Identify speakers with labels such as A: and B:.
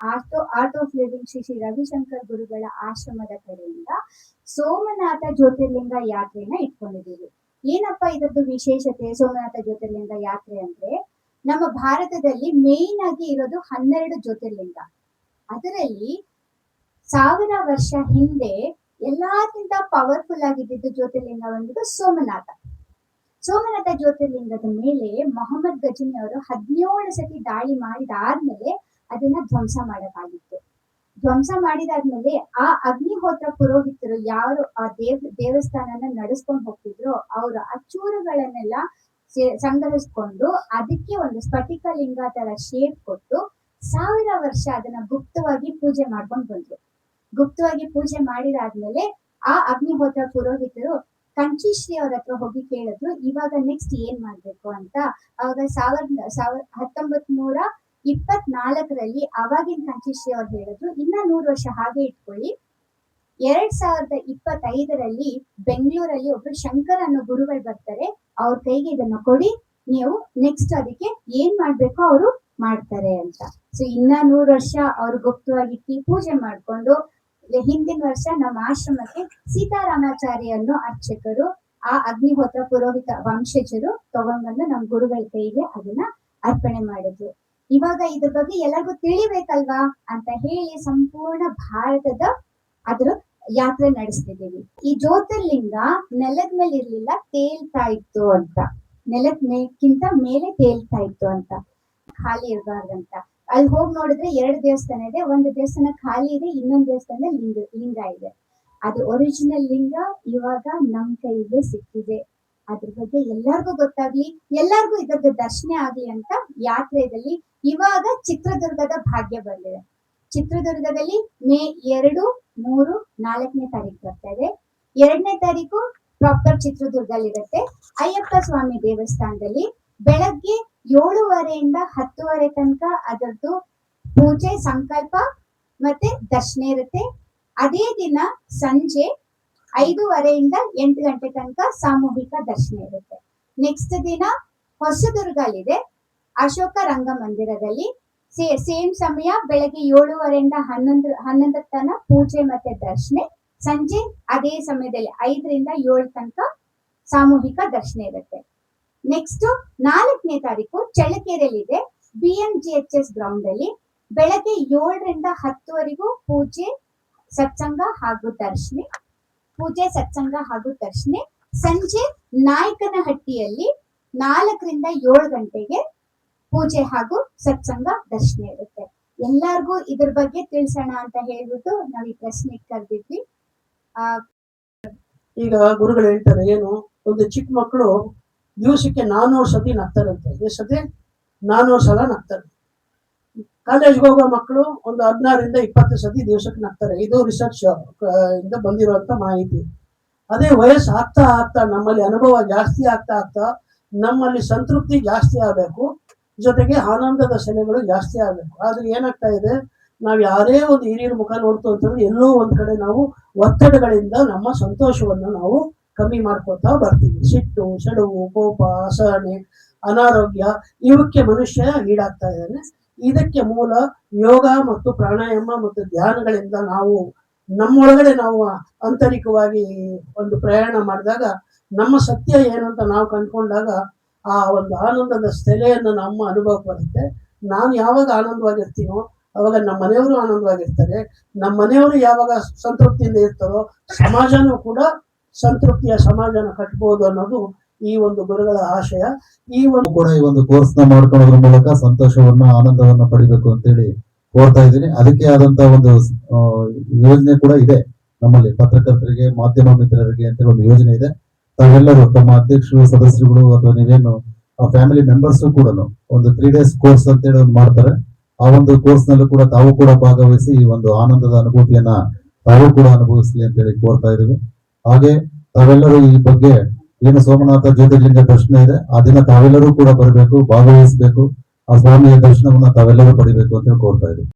A: Art of living Shri Shri Ravishankar ಗುರುಗಳ ಆಶ್ರಮದ ಕಡೆಯಿಂದ ಸೋಮನಾಥ ಜ್ಯೋತಿರ್ಲಿಂಗ ಯಾತ್ರೆನ ಇಟ್ಕೊಂಡಿದ್ದೀವಿ. ಏನಪ್ಪಾ ಇದರದ್ದು ವಿಶೇಷತೆ ಸೋಮನಾಥ ಜ್ಯೋತಿರ್ಲಿಂಗ ಯಾತ್ರೆ ಅಂದ್ರೆ, ನಮ್ಮ ಭಾರತದಲ್ಲಿ ಮೇನ್ ಆಗಿ ಇರೋದು 12 ಜ್ಯೋತಿರ್ಲಿಂಗ. ಅದರಲ್ಲಿ 1000 ವರ್ಷ ಹಿಂದೆ ಎಲ್ಲಕ್ಕಿಂತ ಪವರ್ಫುಲ್ ಆಗಿದ್ದು ಜ್ಯೋತಿರ್ಲಿಂಗ ಬಂದ್ಬಿಟ್ಟು ಸೋಮನಾಥ. ಸೋಮನಾಥ ಜ್ಯೋತಿರ್ಲಿಂಗದ ಮೇಲೆ ಮೊಹಮ್ಮದ್ ಗಜನಿ ಅವರು 17 ಸತಿ ದಾಳಿ ಮಾಡಿದಾದ್ಮೇಲೆ ಅದನ್ನ ಧ್ವಂಸ ಮಾಡಬೇಕಾಗಿತ್ತು. ಧ್ವಂಸ ಮಾಡಿದಾದ್ಮೇಲೆ ಆ ಅಗ್ನಿಹೋತ್ರ ಪುರೋಹಿತರು ಯಾರು ಆ ದೇವಸ್ಥಾನನ ನಡೆಸ್ಕೊಂಡು ಹೋಗ್ತಿದ್ರು, ಅವರು ಆ ಚೂರುಗಳನ್ನೆಲ್ಲ ಸಂಗ್ರಹಿಸ್ಕೊಂಡು ಅದಕ್ಕೆ ಒಂದು ಸ್ಫಟಿಕ ಲಿಂಗ ತರ ಶೇಪ್ ಕೊಟ್ಟು 1000 ವರ್ಷ ಅದನ್ನ ಗುಪ್ತವಾಗಿ ಪೂಜೆ ಮಾಡ್ಕೊಂಡು ಬಂದ್ರು. ಗುಪ್ತವಾಗಿ ಪೂಜೆ ಮಾಡಿದಾದ್ಮೇಲೆ ಆ ಅಗ್ನಿಹೋತ್ರ ಪುರೋಹಿತರು ಕಂಚಿಶ್ರೀ ಅವ್ರ ಹತ್ರ ಹೋಗಿ ಕೇಳಿದ್ರು, ಇವಾಗ ನೆಕ್ಸ್ಟ್ ಏನ್ ಮಾಡ್ಬೇಕು ಅಂತ. ಅವಾಗ 1924ರಲ್ಲಿ ಅವಾಗಿನ ಕಂಚಿಶ್ರೀ ಅವ್ರು ಹೇಳಿದ್ರು, ಇನ್ನ 100 ವರ್ಷ ಹಾಗೆ ಇಟ್ಕೊಳ್ಳಿ. 2025ರಲ್ಲಿ ಬೆಂಗಳೂರಲ್ಲಿ ಒಬ್ರು ಶಂಕರ್ ಅನ್ನೋ ಗುರುಗಳು ಬರ್ತಾರೆ, ಅವ್ರ ಕೈಗೆ ಇದನ್ನ ಕೊಡಿ, ನೀವು ನೆಕ್ಸ್ಟ್ ಅದಕ್ಕೆ ಏನ್ ಮಾಡ್ಬೇಕು ಅವರು ಮಾಡ್ತಾರೆ ಅಂತ. ಸೊ ಇನ್ನ 100 ವರ್ಷ ಅವ್ರು ಗುಪ್ತವಾಗಿ ಪೂಜೆ ಮಾಡ್ಕೊಂಡು, ಹಿಂದಿನ ವರ್ಷ ನಮ್ಮ ಆಶ್ರಮಕ್ಕೆ ಸೀತಾರಾಮಾಚಾರ್ಯ ಅನ್ನೋ ಅರ್ಚಕರು ಆ ಅಗ್ನಿಹೋತ್ರ ಪುರೋಹಿತ ವಂಶಜರು ತಗೊಂಡ್ಬಂದು ನಮ್ಮ ಗುರುಗಳ ಕೈಗೆ ಅದನ್ನ ಅರ್ಪಣೆ ಮಾಡಿದ್ರು. ಇವಾಗ ಇದ್ರ ಬಗ್ಗೆ ಎಲ್ಲರಿಗೂ ತಿಳಿಬೇಕಲ್ವಾ ಅಂತ ಹೇಳಿ ಸಂಪೂರ್ಣ ಭಾರತದ ಅದ್ರ ಯಾತ್ರೆ ನಡೆಸ್ತಿದ್ದೀವಿ. ಈ ಜ್ಯೋತಿರ್ಲಿಂಗ ನೆಲದ ಮೇಲೆ ಇರ್ಲಿಲ್ಲ, ತೇಲ್ತಾ ಇತ್ತು ಅಂತ. ನೆಲದ ಮೇಕ್ಕಿಂತ ಮೇಲೆ ತೇಲ್ತಾ ಇತ್ತು ಅಂತ, ಖಾಲಿ ಇರಬಾರ್ದಂತ. ಅಲ್ಲಿ ಹೋಗಿ ನೋಡಿದ್ರೆ 2 ದೇವಸ್ಥಾನ ಇದೆ. ಒಂದು ದೇವಸ್ಥಾನ ಖಾಲಿ ಇದೆ, ಇನ್ನೊಂದು ದೇವಸ್ಥಾನ ಲಿಂಗ ಇದೆ. ಅದು ಒರಿಜಿನಲ್ ಲಿಂಗ ಇವಾಗ ನಮ್ ಕೈಗೆ ಸಿಕ್ಕಿದೆ. ಅದ್ರ ಬಗ್ಗೆ ಎಲ್ಲರಿಗೂ ಗೊತ್ತಾಗ್ಲಿ, ಎಲ್ಲರಿಗೂ ಇದ್ರದ್ದು ದರ್ಶನ ಆಗ್ಲಿ ಅಂತ ಯಾತ್ರೆಯಲ್ಲಿ ಇವಾಗ ಚಿತ್ರದುರ್ಗದ ಭಾಗ್ಯ ಬಂದಿದೆ. ಚಿತ್ರದುರ್ಗದಲ್ಲಿ ಮೇ 2, 3, 4ನೇ ತಾರೀಕು ಬರ್ತಾ ಇದೆ. 2ನೇ ತಾರೀಕು ಪ್ರಾಪರ್ ಚಿತ್ರದುರ್ಗದಲ್ಲಿ ಇರುತ್ತೆ. ಅಯ್ಯಪ್ಪ ಸ್ವಾಮಿ ದೇವಸ್ಥಾನದಲ್ಲಿ ಬೆಳಗ್ಗೆ 7:30ಯಿಂದ 10:30 ತನಕ ಅದರದ್ದು ಪೂಜೆ ಸಂಕಲ್ಪ ಮತ್ತೆ ದರ್ಶನ ಇರುತ್ತೆ. ಅದೇ ದಿನ ಸಂಜೆ 5:30ಯಿಂದ 8 ಗಂಟೆ ತನಕ ಸಾಮೂಹಿಕ ದರ್ಶನ ಇರುತ್ತೆ. ನೆಕ್ಸ್ಟ್ ದಿನ ಹೊಸದುರ್ಗಲ್ಲಿದೆ ಅಶೋಕ ರಂಗಮಂದಿರದಲ್ಲಿ ಸೇಮ್ ಸಮಯ ಬೆಳಗ್ಗೆ 7:30ಯಿಂದ 11 ತನಕ ಪೂಜೆ ಮತ್ತೆ ದರ್ಶನ. ಸಂಜೆ ಅದೇ ಸಮಯದಲ್ಲಿ 5ರಿಂದ 7 ತನಕ ಸಾಮೂಹಿಕ ದರ್ಶನ ಇರುತ್ತೆ. ನೆಕ್ಸ್ಟ್ 4ನೇ ತಾರೀಕು ಚಳ್ಳಕೆರೆಯಲ್ಲಿದೆ BMGHS ಗ್ರೌಂಡ್ ಅಲ್ಲಿ ಬೆಳಗ್ಗೆ 7ರಿಂದ 10ವರೆಗೂ ಪೂಜೆ ಸತ್ಸಂಗ ಹಾಗೂ ದರ್ಶನ. ಸಂಜೆ ನಾಯಕನಹಟ್ಟಿಯಲ್ಲಿ 4ರಿಂದ 7 ಗಂಟೆಗೆ ಪೂಜೆ ಹಾಗೂ ಸತ್ಸಂಗ ದರ್ಶನ ಇರುತ್ತೆ. ಎಲ್ಲಾರ್ಗೂ ಇದ್ರ ಬಗ್ಗೆ ತಿಳಿಸೋಣ ಅಂತ ಹೇಳ್ಬಿಟ್ಟು ನಾವ್ ಈ ಪ್ರಶ್ನೆ ಕರೆದಿದ್ವಿ.
B: ಈಗ ಗುರುಗಳು ಹೇಳ್ತಾರೆ ಏನು, ಒಂದು ಚಿಕ್ಕ ಮಕ್ಕಳು ದಿವಸಕ್ಕೆ 400 ಸತಿ ನಗ್ತಾರಂತೆ. ಎಷ್ಟು ಸತಿ? 400 ಸಲ ನಗ್ತಾರೆ. ಕಾಲೇಜ್ಗೆ ಹೋಗೋ ಮಕ್ಕಳು ಒಂದು 16ರಿಂದ 20 ಸತಿ ದಿವಸಕ್ಕೆ ನಗ್ತಾರೆ. ಇದು ರಿಸರ್ಚ್ ಇಂದ ಬಂದಿರುವಂತ ಮಾಹಿತಿ. ಅದೇ ವಯಸ್ಸು ಆಗ್ತಾ ನಮ್ಮಲ್ಲಿ ಅನುಭವ ಜಾಸ್ತಿ ಆಗ್ತಾ ನಮ್ಮಲ್ಲಿ ಸಂತೃಪ್ತಿ ಜಾಸ್ತಿ ಆಗ್ಬೇಕು, ಜೊತೆಗೆ ಆನಂದದ ಸೆಲೆಗಳು ಜಾಸ್ತಿ ಆಗ್ಬೇಕು. ಆದ್ರೆ ಏನಾಗ್ತಾ ಇದೆ, ನಾವ್ ಯಾರೇ ಒಂದು ಹಿರಿಯರ ಮುಖ ನೋಡ್ತು ಅಂತಂದ್ರೆ ಎಲ್ಲೋ ಒಂದ್ ಕಡೆ ನಾವು ಒತ್ತಡಗಳಿಂದ ನಮ್ಮ ಸಂತೋಷವನ್ನು ನಾವು ಕಮ್ಮಿ ಮಾಡ್ಕೊತಾ ಬರ್ತೀವಿ. ಸಿಟ್ಟು, ಸೆಡವು, ಕೋಪ, ಅಸಹನೆ, ಅನಾರೋಗ್ಯ ಇವಕ್ಕೆ ಮನುಷ್ಯ ಈಡಾಗ್ತಾ ಇದ್ದಾನೆ. ಇದಕ್ಕೆ ಮೂಲ ಯೋಗ ಮತ್ತು ಪ್ರಾಣಾಯಾಮ ಮತ್ತು ಧ್ಯಾನಗಳಿಂದ ನಾವು ನಮ್ಮೊಳಗಡೆ ನಾವು ಆಂತರಿಕವಾಗಿ ಒಂದು ಪ್ರಯಾಣ ಮಾಡಿದಾಗ ನಮ್ಮ ಸತ್ಯ ಏನು ಅಂತ ನಾವು ಕಂಡ್ಕೊಂಡಾಗ ಆ ಒಂದು ಆನಂದದ ಸ್ಥೆಲೆಯನ್ನು ನಮ್ಮ ಅನುಭವಕ್ಕೆ ಬರುತ್ತೆ. ನಾನು ಯಾವಾಗ ಆನಂದವಾಗಿರ್ತೀನೋ ಅವಾಗ ನಮ್ಮ ಮನೆಯವರು ಆನಂದವಾಗಿರ್ತಾರೆ. ನಮ್ಮ ಮನೆಯವರು ಯಾವಾಗ ಸಂತೃಪ್ತಿಯಿಂದ ಇರ್ತಾರೋ ಸಮಾಜನೂ ಕೂಡ ಸಂತೃಪ್ತಿಯ ಸಮಾಜನ ಕಟ್ಬೋದು ಅನ್ನೋದು ಈ ಒಂದು ಗುರುಗಳ ಆಶಯ.
C: ಈ ಒಂದು ಕೋರ್ಸ್ ನ ಮಾಡ್ಕೊಳ್ಳೋದ್ರ ಮೂಲಕ ಸಂತೋಷವನ್ನ ಆನಂದವನ್ನ ಪಡಿಬೇಕು ಅಂತೇಳಿ ಕೋರ್ತಾ ಇದ್ದೀನಿ. ಅದಕ್ಕೆ ಆದಂತ ಒಂದು ಯೋಜನೆ ಕೂಡ ಇದೆ ನಮ್ಮಲ್ಲಿ, ಪತ್ರಕರ್ತರಿಗೆ, ಮಾಧ್ಯಮ ಮಿತ್ರರಿಗೆ ಅಂತ ಒಂದು ಯೋಜನೆ ಇದೆ. ತಾವೆಲ್ಲರೂ ತಮ್ಮ ಅಧ್ಯಕ್ಷರು, ಸದಸ್ಯರುಗಳು ಅಥವಾ ನೀವೇನು ಫ್ಯಾಮಿಲಿ ಮೆಂಬರ್ಸ್ ಕೂಡ ಒಂದು 3 days ಕೋರ್ಸ್ ಅಂತೇಳಿ ಒಂದು ಮಾಡ್ತಾರೆ. ಆ ಒಂದು ಕೋರ್ಸ್ ನಲ್ಲೂ ಕೂಡ ತಾವು ಕೂಡ ಭಾಗವಹಿಸಿ ಈ ಒಂದು ಆನಂದದ ಅನುಭೂತಿಯನ್ನ ತಾವು ಕೂಡ ಅನುಭವಿಸಲಿ ಅಂತೇಳಿ ಕೋರ್ತಾ ಇದೀವಿ. ಹಾಗೆ ತಾವೆಲ್ಲರೂ ಈ ಬಗ್ಗೆ ಏನು ಸೋಮನಾಥ ಜ್ಯೋತಿರ್ಲಿಂಗ ದರ್ಶನ ಇದೆ ಆ ದಿನ ತಾವೆಲ್ಲರೂ ಕೂಡ ಬರಬೇಕು, ಭಾಗವಹಿಸಬೇಕು, ಆ ಸ್ವಾಮಿಯ ದರ್ಶನವನ್ನ ತಾವೆಲ್ಲರೂ ಪಡಿಬೇಕು ಅಂತ ಕೋರ್ತಾ ಇದ್ದೀವಿ.